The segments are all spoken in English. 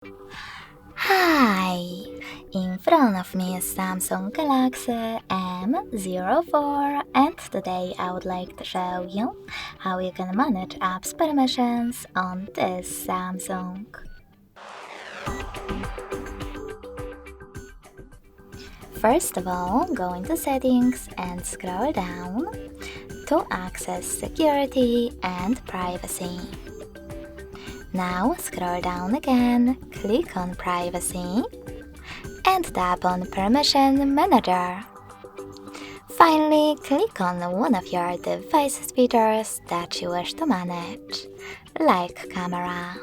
Hi! In front of me is Samsung Galaxy M04 and today I would like to show you how you can manage apps permissions on this Samsung. First of all, go into settings and scroll down to access security and privacy. Now scroll down again, click on privacy and tap on Permission Manager. Finally, click on one of your device's features that you wish to manage, like camera.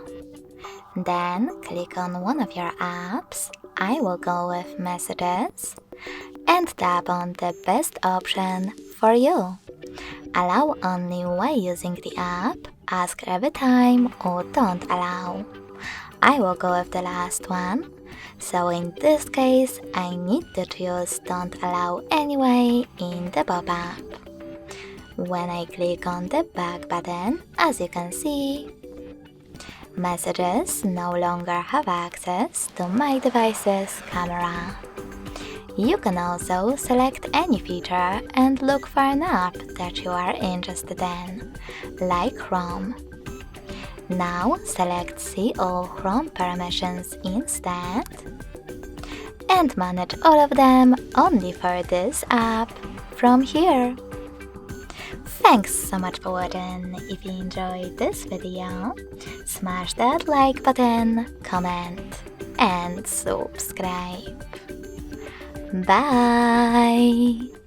Then click on one of your apps, I will go with Messages, and tap on the best option for you. Allow only while using the app, ask every time, or don't allow. I will go with the last one, so in this case I need to choose don't allow anyway in the pop-up. When I click on the back button, as you can see, Messages no longer have access to my device's camera. You can also select any feature and look for an app that you are interested in, like Chrome. Now select See All Chrome permissions instead and manage all of them only for this app from here. Thanks so much for watching. If you enjoyed this video, smash that like button, comment and subscribe. Bye!